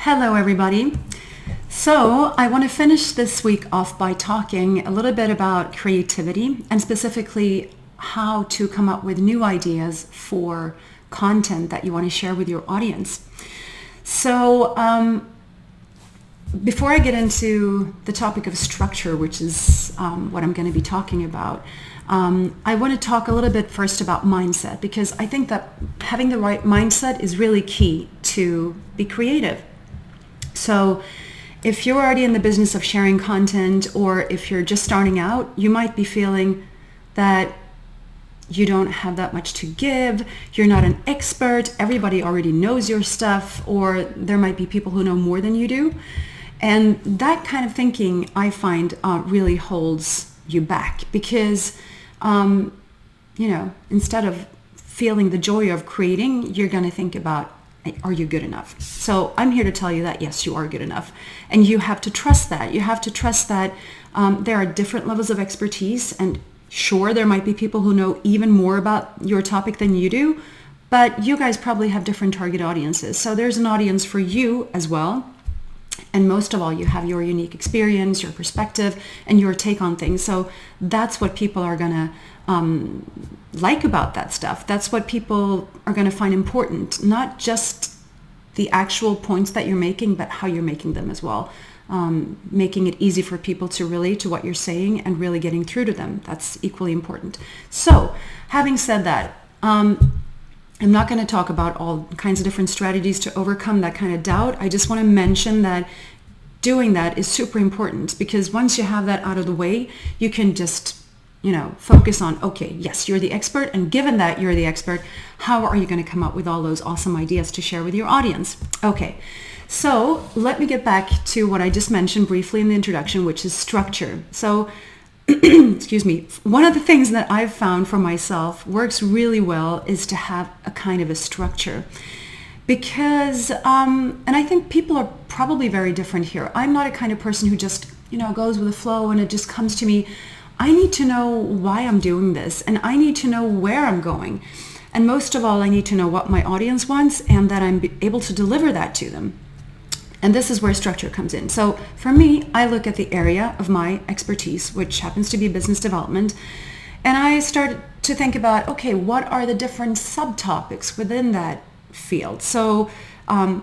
Hello, everybody. So I want to finish this week off by talking a little bit about creativity and specifically how to come up with new ideas for content that you want to share with your audience. So before I get into the topic of structure, which is what I'm going to be talking about, I want to talk a little bit first about mindset, because I think that having the right mindset is really key to be creative. So if you're already in the business of sharing content, or if you're just starting out, you might be feeling that you don't have that much to give, you're not an expert, everybody already knows your stuff, or there might be people who know more than you do. And that kind of thinking, I find, really holds you back, because, instead of feeling the joy of creating, you're going to think about, are you good enough? So I'm here to tell you that, yes, you are good enough. And you have to trust that. You have to trust that there are different levels of expertise. And sure, there might be people who know even more about your topic than you do, but you guys probably have different target audiences. So there's an audience for you as well. And most of all, you have your unique experience, your perspective, and your take on things. So that's what people are going to like about that stuff. That's what people are going to find important, not just the actual points that you're making, but how you're making them as well. Making it easy for people to relate to what you're saying and really getting through to them. That's equally important. So having said that, I'm not going to talk about all kinds of different strategies to overcome that kind of doubt. I just want to mention that doing that is super important, because once you have that out of the way, you can just, focus on, okay, yes, you're the expert. And given that you're the expert, how are you going to come up with all those awesome ideas to share with your audience? Okay, so let me get back to what I just mentioned briefly in the introduction, which is structure. So excuse me, one of the things that I've found for myself works really well is to have a kind of a structure, because, and I think people are probably very different here. I'm not a kind of person who just, goes with the flow and it just comes to me. I need to know why I'm doing this, and I need to know where I'm going. And most of all, I need to know what my audience wants and that I'm able to deliver that to them. And this is where structure comes in. So for me, I look at the area of my expertise, which happens to be business development, and I start to think about, okay, what are the different subtopics within that field? So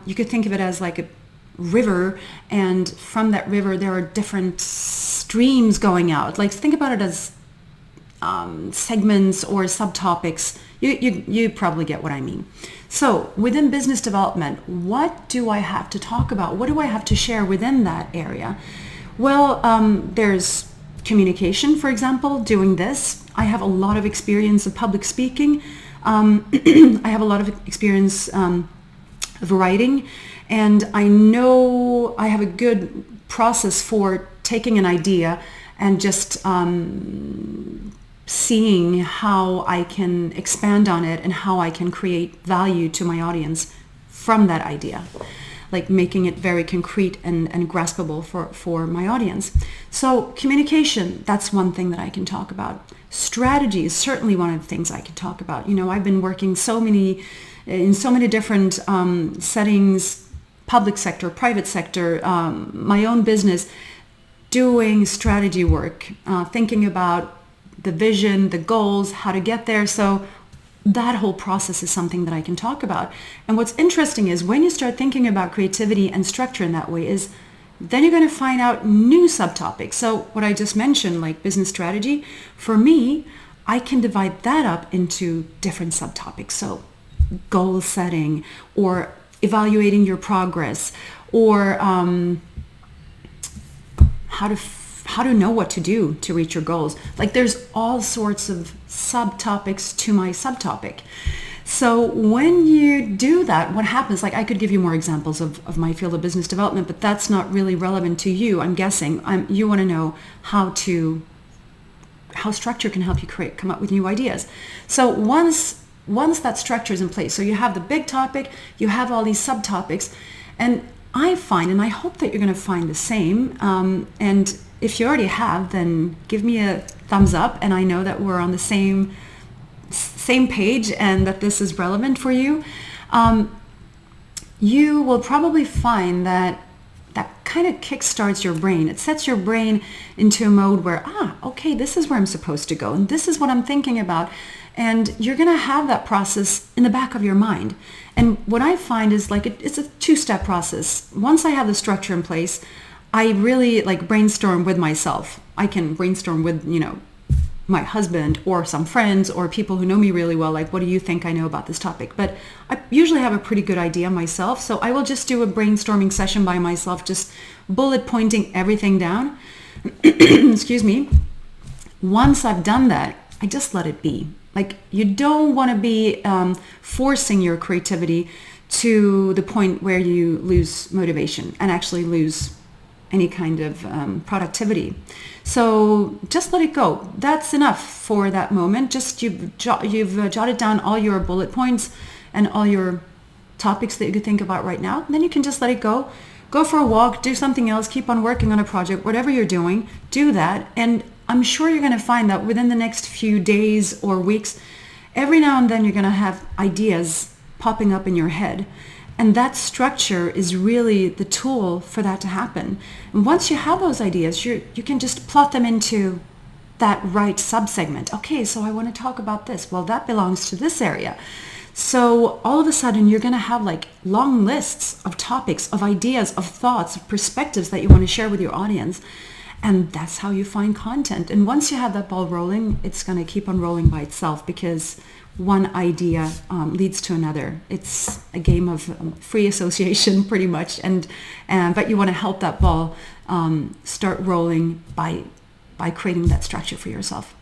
you could think of it as like a river, and from that river there are different streams going out. Like, think about it as segments or subtopics. You probably get what I mean. So within business development, what do I have to talk about? What do I have to share within that area? Well, there's communication, for example, doing this. I have a lot of experience of public speaking. I have a lot of experience of writing, and I know I have a good process for taking an idea and just seeing how I can expand on it and how I can create value to my audience from that idea, like making it very concrete and graspable for my audience. So communication, that's one thing that I can talk about. Strategy is certainly one of the things I can talk about. I've been working in so many different settings, public sector, private sector, my own business, doing strategy work, thinking about the vision, the goals, how to get there. So that whole process is something that I can talk about. And what's interesting is when you start thinking about creativity and structure in that way, is then you're going to find out new subtopics. So what I just mentioned, like business strategy, for me, I can divide that up into different subtopics. So goal setting, or evaluating your progress, or how to know what to do to reach your goals. Like, there's all sorts of subtopics to my subtopic. So when you do that, what happens, like, I could give you more examples of my field of business development, but that's not really relevant to you, I'm guessing. You want to know how structure can help you come up with new ideas. So once that structure is in place, so you have the big topic, you have all these subtopics, and I find, and I hope that you're going to find the same, and if you already have, then give me a thumbs up, and I know that we're on the same page and that this is relevant for you. you will probably find that kind of kickstarts your brain. It sets your brain into a mode where, okay, this is where I'm supposed to go, and this is what I'm thinking about. And you're going to have that process in the back of your mind. And what I find is like it's a two-step process. Once I have the structure in place, I really like brainstorm with myself. I can brainstorm with, my husband or some friends or people who know me really well, like, what do you think I know about this topic? But I usually have a pretty good idea myself, so I will just do a brainstorming session by myself, just bullet pointing everything down. Excuse me. Once I've done that, I just let it be. Like, you don't want to be forcing your creativity to the point where you lose motivation and actually lose any kind of productivity. So just let it go. That's enough for that moment. Just you've jotted down all your bullet points and all your topics that you could think about right now. And then you can just let it go. Go for a walk, do something else, keep on working on a project, whatever you're doing, do that. And I'm sure you're going to find that within the next few days or weeks, every now and then you're going to have ideas popping up in your head. And that structure is really the tool for that to happen. And once you have those ideas, you can just plot them into that right subsegment. Okay, so I want to talk about this. Well, that belongs to this area. So all of a sudden, you're going to have like long lists of topics, of ideas, of thoughts, of perspectives that you want to share with your audience. And that's how you find content. And once you have that ball rolling, it's going to keep on rolling by itself, because one idea leads to another. It's a game of free association, pretty much. But you want to help that ball start rolling by creating that structure for yourself.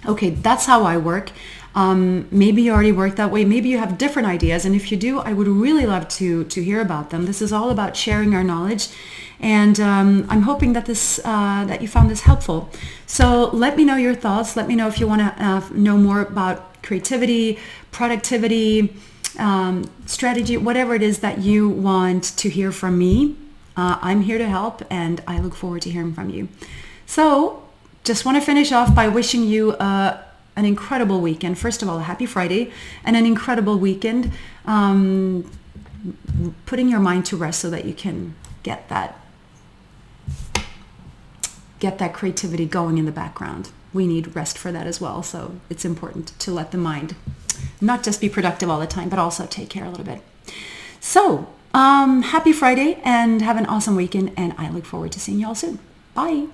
Okay, that's how I work. Maybe you already work that way. Maybe you have different ideas. And if you do, I would really love to hear about them. This is all about sharing our knowledge. And I'm hoping that that you found this helpful. So let me know your thoughts. Let me know if you want to know more about creativity, productivity, strategy, whatever it is that you want to hear from me. I'm here to help, and I look forward to hearing from you. So just want to finish off by wishing you an incredible weekend. First of all, a happy Friday and an incredible weekend. Putting your mind to rest so that you can get that creativity going in the background. We need rest for that as well. So it's important to let the mind not just be productive all the time, but also take care a little bit. So happy Friday and have an awesome weekend. And I look forward to seeing you all soon. Bye.